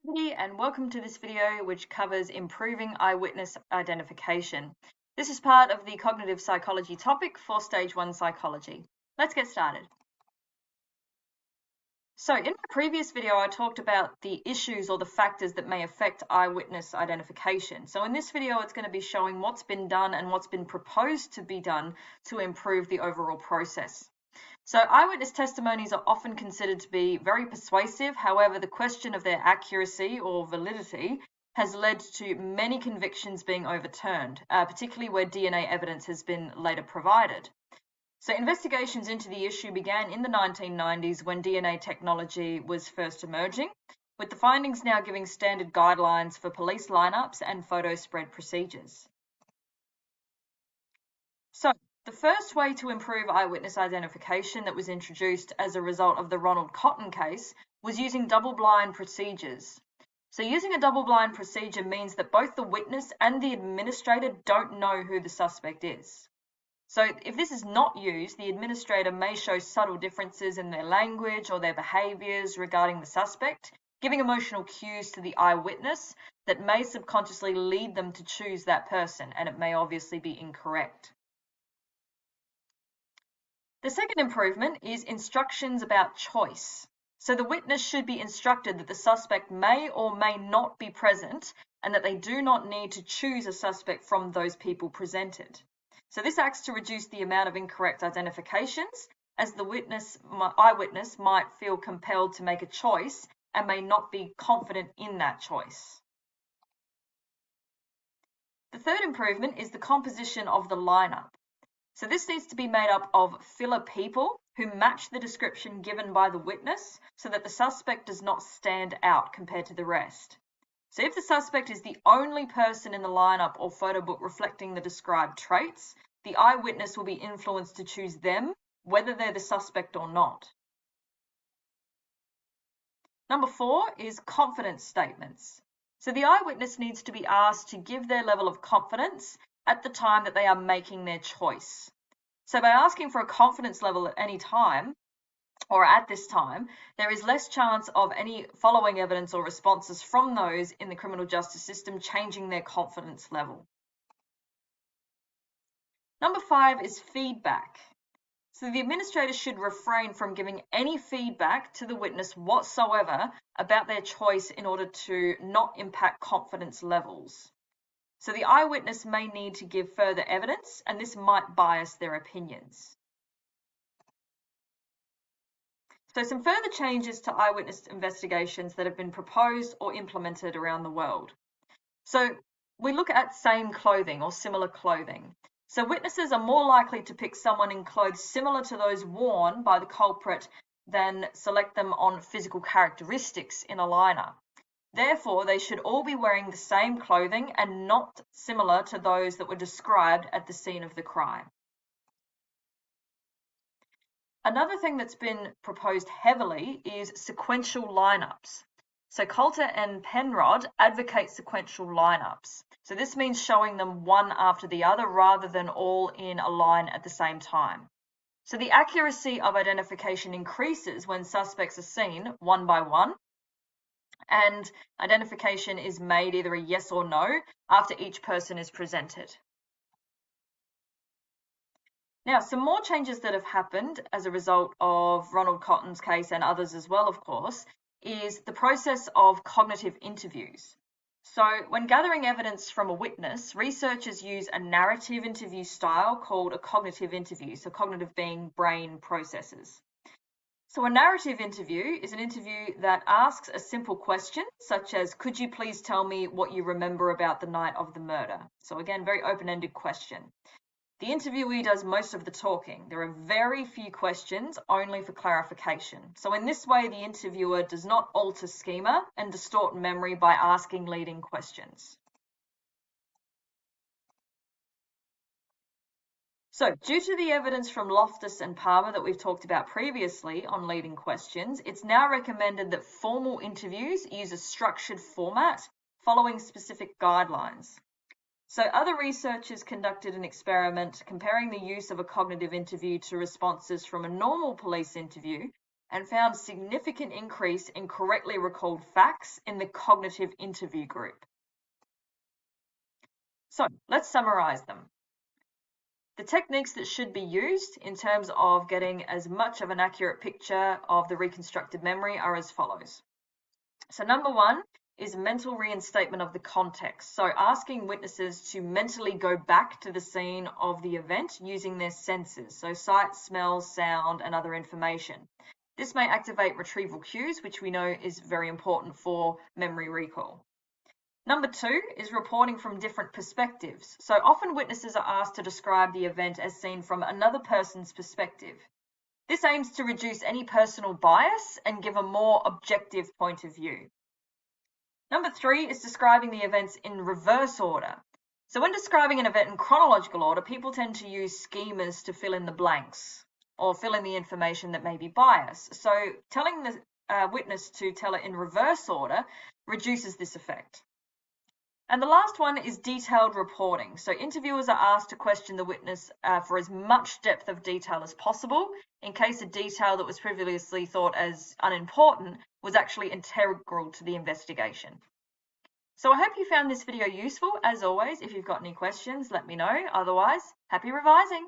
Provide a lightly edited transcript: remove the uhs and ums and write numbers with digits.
Everybody, and welcome to this video which covers improving eyewitness identification. This is part of the cognitive psychology topic for Stage 1 psychology. Let's get started. So in my previous video, I talked about the issues or the factors that may affect eyewitness identification. So in this video, it's going to be showing what's been done and what's been proposed to be done to improve the overall process. So eyewitness testimonies are often considered to be very persuasive. However, the question of their accuracy or validity has led to many convictions being overturned, particularly where DNA evidence has been later provided. So investigations into the issue began in the 1990s when DNA technology was first emerging, with the findings now giving standard guidelines for police lineups and photo spread procedures. So the first way to improve eyewitness identification that was introduced as a result of the Ronald Cotton case was using double-blind procedures. So using a double-blind procedure means that both the witness and the administrator don't know who the suspect is. So if this is not used, the administrator may show subtle differences in their language or their behaviours regarding the suspect, giving emotional cues to the eyewitness that may subconsciously lead them to choose that person, and it may obviously be incorrect. The second improvement is instructions about choice. So the witness should be instructed that the suspect may or may not be present and that they do not need to choose a suspect from those people presented. So this acts to reduce the amount of incorrect identifications, as the eyewitness might feel compelled to make a choice and may not be confident in that choice. The third improvement is the composition of the lineup. So this needs to be made up of filler people who match the description given by the witness so that the suspect does not stand out compared to the rest. So if the suspect is the only person in the lineup or photo book reflecting the described traits, the eyewitness will be influenced to choose them, whether they're the suspect or not. Number 4 is confidence statements. So the eyewitness needs to be asked to give their level of confidence at the time that they are making their choice. So by asking for a confidence level at any time, or at this time, there is less chance of any following evidence or responses from those in the criminal justice system changing their confidence level. Number 5 is feedback. So the administrator should refrain from giving any feedback to the witness whatsoever about their choice in order to not impact confidence levels. So the eyewitness may need to give further evidence, and this might bias their opinions. So some further changes to eyewitness investigations that have been proposed or implemented around the world. So we look at same clothing or similar clothing. So witnesses are more likely to pick someone in clothes similar to those worn by the culprit than select them on physical characteristics in a lineup. Therefore, they should all be wearing the same clothing and not similar to those that were described at the scene of the crime. Another thing that's been proposed heavily is sequential lineups. So Coulter and Penrod advocate sequential lineups. So this means showing them one after the other rather than all in a line at the same time. So the accuracy of identification increases when suspects are seen one by one, and identification is made either a yes or no after each person is presented. Now, some more changes that have happened as a result of Ronald Cotton's case and others as well, of course, is the process of cognitive interviews. So when gathering evidence from a witness, researchers use a narrative interview style called a cognitive interview, so cognitive being brain processes. So a narrative interview is an interview that asks a simple question, such as, could you please tell me what you remember about the night of the murder? So again, very open-ended question. The interviewee does most of the talking. There are very few questions, only for clarification. So in this way, the interviewer does not alter schema and distort memory by asking leading questions. So due to the evidence from Loftus and Palmer that we've talked about previously on leading questions, it's now recommended that formal interviews use a structured format following specific guidelines. So other researchers conducted an experiment comparing the use of a cognitive interview to responses from a normal police interview and found significant increase in correctly recalled facts in the cognitive interview group. So let's summarize them. The techniques that should be used in terms of getting as much of an accurate picture of the reconstructed memory are as follows. So number one is mental reinstatement of the context. So asking witnesses to mentally go back to the scene of the event using their senses. So sight, smell, sound, and other information. This may activate retrieval cues, which we know is very important for memory recall. Number two is reporting from different perspectives. So often witnesses are asked to describe the event as seen from another person's perspective. This aims to reduce any personal bias and give a more objective point of view. Number three is describing the events in reverse order. So when describing an event in chronological order, people tend to use schemas to fill in the blanks or fill in the information that may be biased. So telling the witness to tell it in reverse order reduces this effect. And the last one is detailed reporting. So interviewers are asked to question the witness for as much depth of detail as possible in case a detail that was previously thought as unimportant was actually integral to the investigation. So I hope you found this video useful. As always, if you've got any questions, let me know. Otherwise, happy revising.